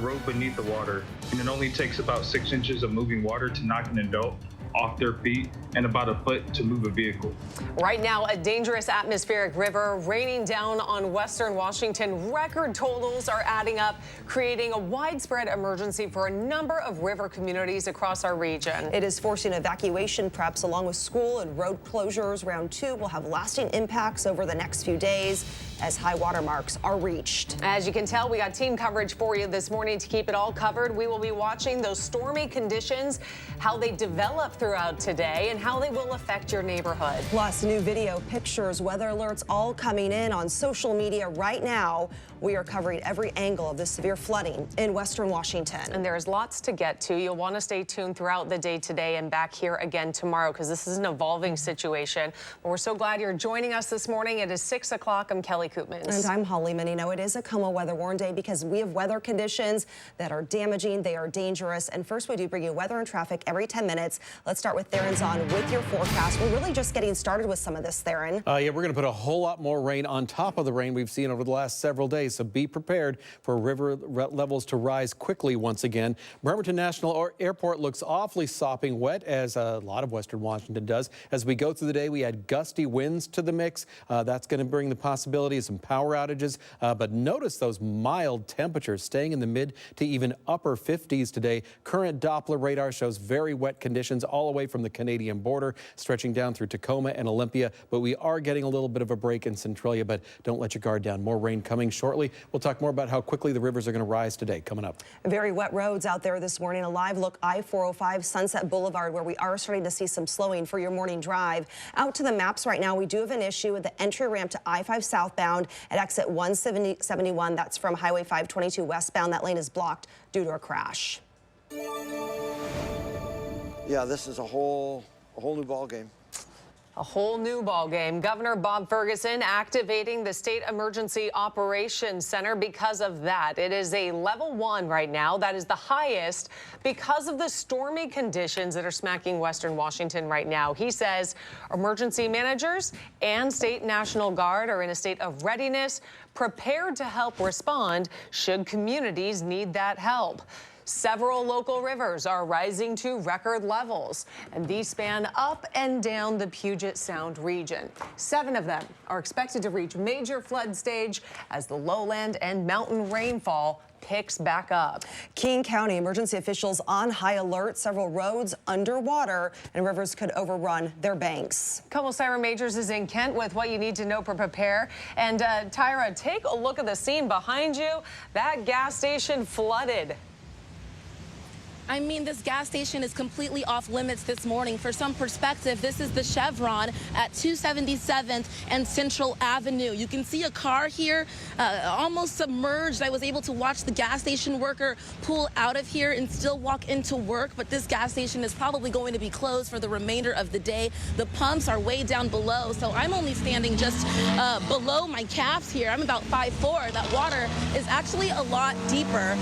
road beneath the water, and it only takes about 6 inches of moving water to knock an adult off their feet and about a foot to move a vehicle. Right now, a dangerous atmospheric river raining down on western Washington. Record totals are adding up, creating a widespread emergency for a number of river communities across our region. It is forcing evacuation preps along with school and road closures. Round 2 will have lasting impacts over the next few days as high water marks are reached. As you can tell, we got team coverage for you this morning to keep it all covered. We will be watching those stormy conditions, how they develop throughout today, and how they will affect your neighborhood. Plus, new video, pictures, weather alerts all coming in on social media right now. We are covering every angle of the severe flooding in western Washington. And there's lots to get to. You'll want to stay tuned throughout the day today and back here again tomorrow because this is an evolving situation. But we're so glad you're joining us this morning. It is 6 o'clock. I'm Kelly Koopmans. And I'm Holly Menino. It is a KOMO weather warn day because we have weather conditions that are damaging. They are dangerous. And first, we do bring you weather and traffic every 10 minutes. Let's start with Theron's on with your forecast. We're really just getting started with some of this, Theron. Yeah, we're going to put a whole lot more rain on top of the rain we've seen over the last several days. So be prepared for river levels to rise quickly once again. Bremerton National Airport looks awfully sopping wet, as a lot of western Washington does. As we go through the day, we add gusty winds to the mix. That's going to bring the possibility of some power outages. But notice those mild temperatures staying in the mid to even upper 50s today. Current Doppler radar shows very wet conditions all the way from the Canadian border, stretching down through Tacoma and Olympia. But we are getting a little bit of a break in Centralia, but don't let your guard down. More rain coming shortly. We'll talk more about how quickly the rivers are going to rise today coming up. Very wet roads out there this morning. A live look, I-405 Sunset Boulevard, where we are starting to see some slowing for your morning drive. Out to the maps right now, we do have an issue with the entry ramp to I-5 southbound at exit 171. That's from Highway 522 westbound. That lane is blocked due to a crash. Yeah, this is a whole new ball game. A whole new ball game. Governor Bob Ferguson activating the State Emergency Operations Center because of that. It is a level 1 right now. That is the highest because of the stormy conditions that are smacking western Washington right now. He says emergency managers and State National Guard are in a state of readiness, prepared to help respond should communities need that help. Several local rivers are rising to record levels, and these span up and down the Puget Sound region. 7 of them are expected to reach major flood stage as the lowland and mountain rainfall picks back up. King County emergency officials on high alert. Several roads underwater and rivers could overrun their banks. KOMO Siren Majors is in Kent with what you need to know to prepare. And Tyra, take a look at the scene behind you. That gas station flooded. I mean, this gas station is completely off limits this morning. For some perspective, this is the Chevron at 277th and Central Avenue. You can see a car here almost submerged. I was able to watch the gas station worker pull out of here and still walk into work, but this gas station is probably going to be closed for the remainder of the day. The pumps are way down below, so I'm only standing just below my calves here. I'm about 5'4". That water is actually a lot deeper.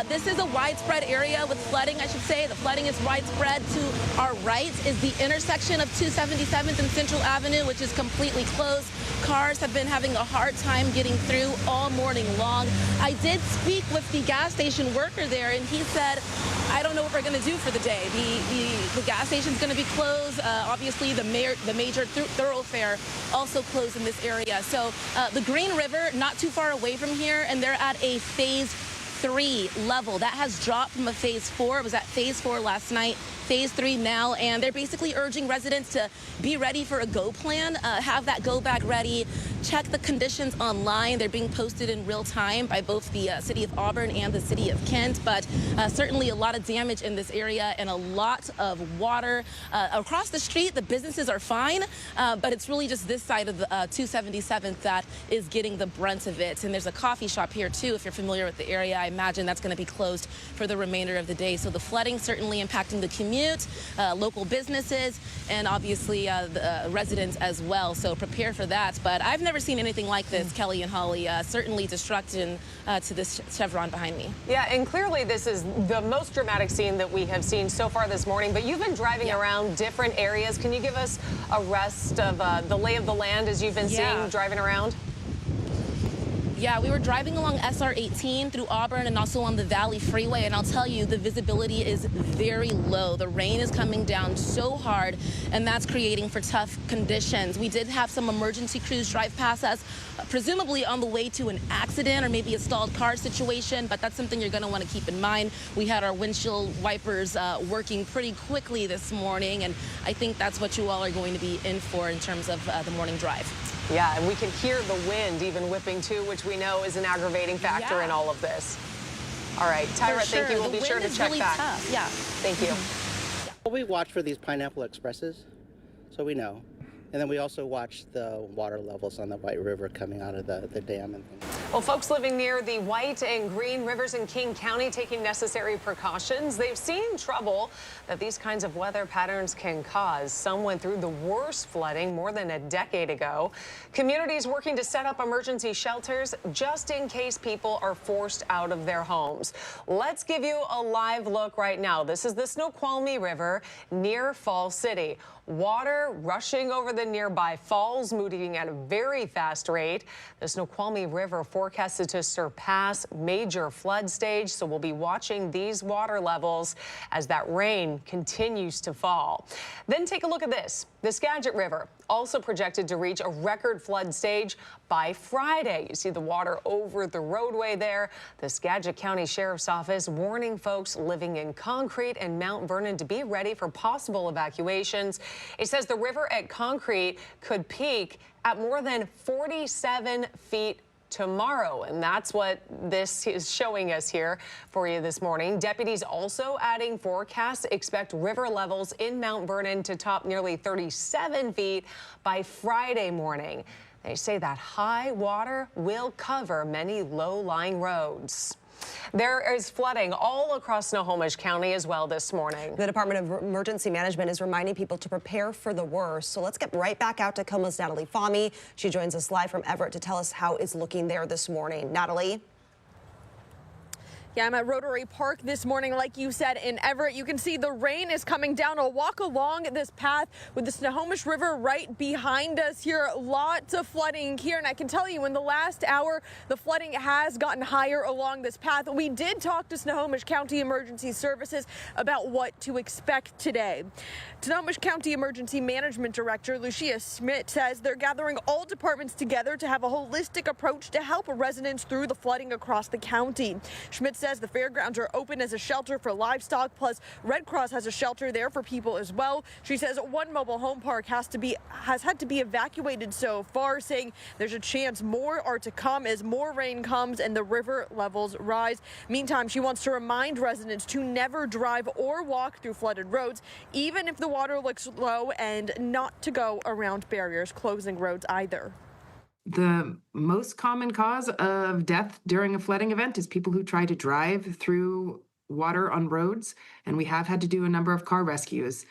This is a widespread area with flooding. I should say the flooding is widespread. To our right is the intersection of 277th and Central Avenue, which is completely closed. Cars have been having a hard time getting through all morning long. I did speak with the gas station worker there, and he said, I don't know what we're going to do for the day. The gas station's going to be closed. Obviously, the major thoroughfare also closed in this area. So the Green River, not too far away from here, and they're at a phase 3 level. That has dropped from a phase 4. It was at phase 4 last night. Phase 3 now, and they're basically urging residents to be ready for a go plan, have that go bag ready, check the conditions online. They're being posted in real time by both the city of Auburn and the city of Kent, but certainly a lot of damage in this area and a lot of water. Across the street, the businesses are fine, but it's really just this side of the 277th that is getting the brunt of it. And there's a coffee shop here too, if you're familiar with the area. I imagine that's going to be closed for the remainder of the day. So the flooding certainly impacting the commute, local businesses, and obviously the residents as well. So prepare for that. But I've never seen anything like this, Kelly and Holly. Certainly destruction to this Chevron behind me. Yeah, and clearly this is the most dramatic scene that we have seen so far this morning. But you've been driving around different areas. Can you give us a rest of the lay of the land as you've been seeing driving around? Yeah, we were driving along SR 18 through Auburn and also on the Valley Freeway, and I'll tell you, the visibility is very low. The rain is coming down so hard, and that's creating for tough conditions. We did have some emergency crews drive past us, presumably on the way to an accident or maybe a stalled car situation, but that's something you're going to want to keep in mind. We had our windshield wipers working pretty quickly this morning, and I think that's what you all are going to be in for in terms of the morning drive. Yeah, and we can hear the wind even whipping too, which we know is an aggravating factor in all of this. All right, Tyra, thank you. We'll be sure to check really back. Tough. Yeah. Thank you. Well, we watch for these pineapple expresses, so we know. And then we also watch the water levels on the White River coming out of the dam and things. Well, folks living near the White and Green Rivers in King County taking necessary precautions. They've seen trouble that these kinds of weather patterns can cause. Some went through the worst flooding more than a decade ago. Communities working to set up emergency shelters just in case people are forced out of their homes. Let's give you a live look right now. This is the Snoqualmie River near Falls City. Water rushing over the nearby falls, moving at a very fast rate. The Snoqualmie River forecasted to surpass major flood stage, so we'll be watching these water levels as that rain continues to fall. Then take a look at this. The Skagit River also projected to reach a record flood stage by Friday. You see the water over the roadway there. The Skagit County Sheriff's Office warning folks living in Concrete and Mount Vernon to be ready for possible evacuations. It says the river at Concrete could peak at more than 47 feet tomorrow, and that's what this is showing us here for you this morning. Deputies also adding forecasts expect river levels in Mount Vernon to top nearly 37 feet by Friday morning. They say that high water will cover many low-lying roads. There is flooding all across Snohomish County as well this morning. The Department of Emergency Management is reminding people to prepare for the worst. So let's get right back out to KOMO's Natalie Fahmy. She joins us live from Everett to tell us how it's looking there this morning. Natalie? Yeah, I'm at Rotary Park this morning, like you said, in Everett. You can see the rain is coming down. I'll walk along this path with the Snohomish River right behind us here. Lots of flooding here, and I can tell you in the last hour, the flooding has gotten higher along this path. We did talk to Snohomish County Emergency Services about what to expect today. Snohomish County Emergency Management Director Lucia Schmit says they're gathering all departments together to have a holistic approach to help residents through the flooding across the county. Schmit says the fairgrounds are open as a shelter for livestock, plus Red Cross has a shelter there for people as well. She says one mobile home park has had to be evacuated so far, saying there's a chance more are to come as more rain comes and the river levels rise. Meantime, she wants to remind residents to never drive or walk through flooded roads, even if the water looks low, and not to go around barriers closing roads either. The most common cause of death during a flooding event is people who try to drive through water on roads, and we have had to do a number of car rescues.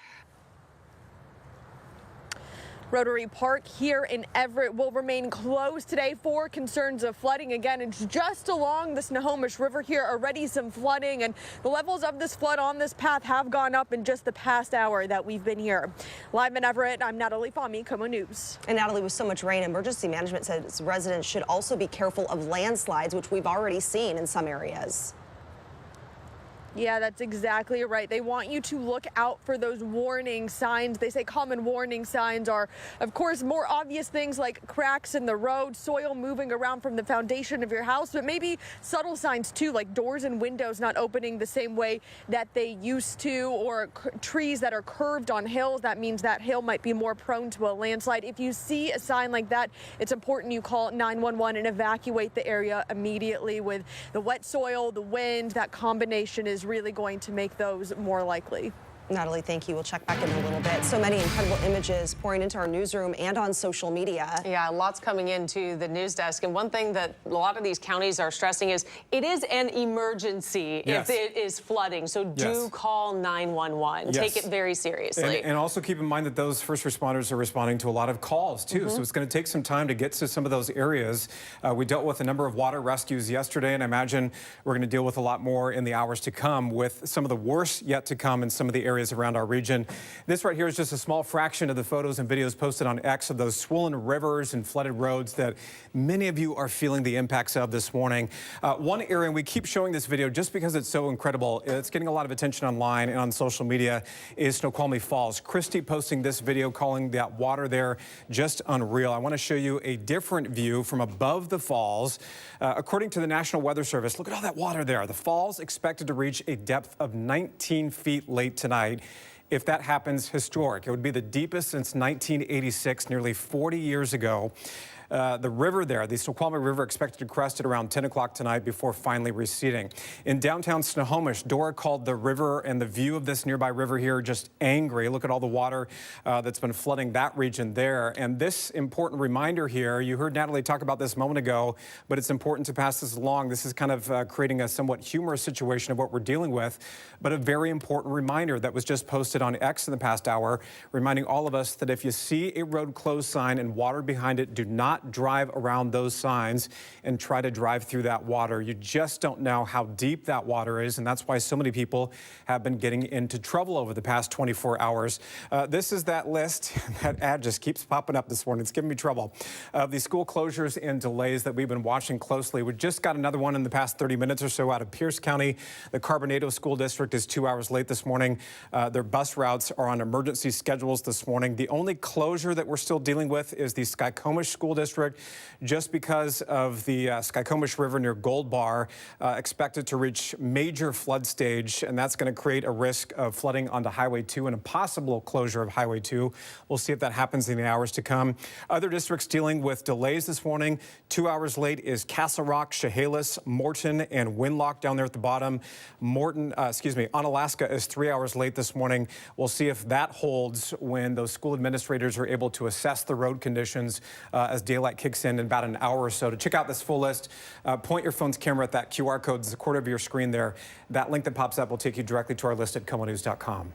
Rotary Park here in Everett will remain closed today for concerns of flooding. Again, it's just along the Snohomish River here, already some flooding, and the levels of this flood on this path have gone up in just the past hour that we've been here. Live in Everett, I'm Natalie Fahmy, KOMO News. And Natalie, with so much rain, emergency management says residents should also be careful of landslides, which we've already seen in some areas. Yeah, that's exactly right. They want you to look out for those warning signs. They say common warning signs are, of course, more obvious things like cracks in the road, soil moving around from the foundation of your house, but maybe subtle signs too, like doors and windows not opening the same way that they used to, or trees that are curved on hills. That means that hill might be more prone to a landslide. If you see a sign like that, it's important you call 911 and evacuate the area immediately. With the wet soil, the wind, that combination is really going to make those more likely. Natalie, thank you. We'll check back in a little bit. So many incredible images pouring into our newsroom and on social media. Yeah, lots coming into the news desk. And one thing that a lot of these counties are stressing is it is an emergency if it is flooding. So do call 911. Take it very seriously. And also keep in mind that those first responders are responding to a lot of calls, too. So it's going to take some time to get to some of those areas. We dealt with a number of water rescues yesterday, and I imagine we're going to deal with a lot more in the hours to come, with some of the worst yet to come in some of the areas areas around our region. This right here is just a small fraction of the photos and videos posted on X of those swollen rivers and flooded roads that many of you are feeling the impacts of this morning. One area, and we keep showing this video just because it's so incredible, it's getting a lot of attention online and on social media, is Snoqualmie Falls. Christy posting this video calling that water there just unreal. I want to show you a different view from above the falls. According to the National Weather Service, look at all that water there. The falls expected to reach a depth of 19 feet late tonight. If that happens, historic. It would be the deepest since 1986, nearly 40 years ago. The river there, the Snoqualmie River, expected to crest at around 10 o'clock tonight before finally receding. In downtown Snohomish, Dora called the river and the view of this nearby river here just angry. Look at all the water that's been flooding that region there. And this important reminder here, you heard Natalie talk about this a moment ago, but it's important to pass this along. This is kind of creating a somewhat humorous situation of what we're dealing with, but a very important reminder that was just posted on X in the past hour, reminding all of us that if you see a road closed sign and water behind it, do not drive around those signs and try to drive through that water. You just don't know how deep that water is, and that's why so many people have been getting into trouble over the past 24 hours. This is that list. That ad just keeps popping up this morning. It's giving me trouble. The school closures and delays that we've been watching closely. We just got another one in the past 30 minutes or so out of Pierce County. The Carbonado School District is 2 hours late this morning. Their bus routes are on emergency schedules this morning. The only closure that we're still dealing with is the Snoqualmie School District, just because of the Snoqualmie River near Gold Bar, expected to reach major flood stage, and that's going to create a risk of flooding onto Highway 2 and a possible closure of Highway 2. We'll see if that happens in the hours to come. Other districts dealing with delays this morning. 2 hours late is Castle Rock, Chehalis, Morton, and Winlock down there at the bottom. Onalaska is 3 hours late this morning. We'll see if that holds when those school administrators are able to assess the road conditions as daylight kicks in about an hour or so. To check out this full list, point your phone's camera at that QR code. It's a quarter of your screen there. That link that pops up will take you directly to our list at KOMOnews.com.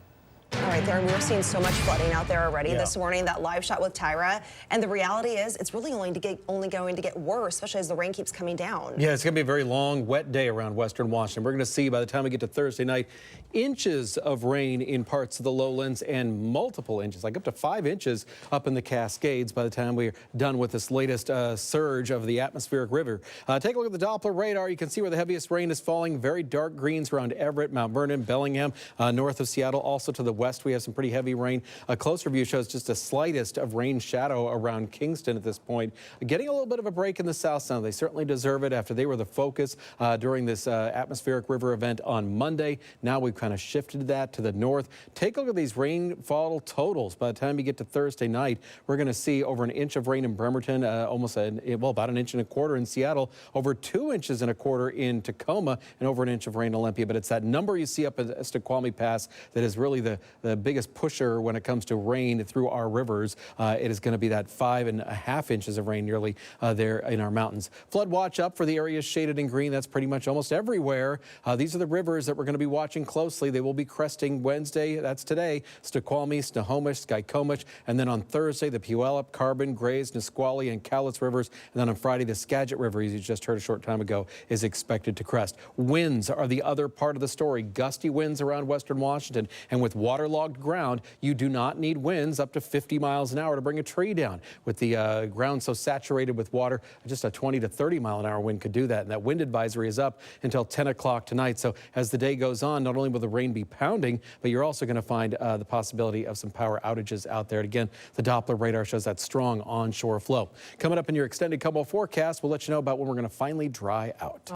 All right, there, we're seeing so much flooding out there already this morning. That live shot with Tyra, and the reality is it's really only going to get worse, especially as the rain keeps coming down. Yeah, it's going to be a very long, wet day around western Washington. We're going to see by the time we get to Thursday night, inches of rain in parts of the lowlands and multiple inches, like up to 5 inches up in the Cascades by the time we're done with this latest surge of the atmospheric river. Take a look at the Doppler radar. You can see where the heaviest rain is falling. Very dark greens around Everett, Mount Vernon, Bellingham, north of Seattle. Also to the west, we have some pretty heavy rain. A closer view shows just the slightest of rain shadow around Kingston at this point. Getting a little bit of a break in the south sound. They certainly deserve it after they were the focus during this atmospheric river event on Monday. Now we've kind of shifted that to the north. Take a look at these rainfall totals. By the time you get to Thursday night, we're going to see over an inch of rain in Bremerton, about an inch and a quarter in Seattle, over 2 inches and a quarter in Tacoma, and over an inch of rain in Olympia. But it's that number you see up at Snoqualmie Pass that is really the biggest pusher when it comes to rain through our rivers. It is going to be that 5.5 inches of rain nearly there in our mountains. Flood watch up for the areas shaded in green. That's pretty much almost everywhere. These are the rivers that we're going to be watching closely. They will be cresting Wednesday. That's today. Snoqualmie, Snohomish, Skykomish. And then on Thursday, the Puyallup, Carbon, Grays, Nisqually, and Cowlitz rivers. And then on Friday, the Skagit River, as you just heard a short time ago, is expected to crest. Winds are the other part of the story. Gusty winds around western Washington. And with waterlogged ground, you do not need winds up to 50 miles an hour to bring a tree down. With the ground so saturated with water, just a 20 to 30 mile an hour wind could do that. And that wind advisory is up until 10 o'clock tonight. So as the day goes on, not only will the rain be pounding, but you're also going to find the possibility of some power outages out there. And again, the Doppler radar shows that strong onshore flow. Coming up in your extended KOMO forecast, we'll let you know about when we're going to finally dry out.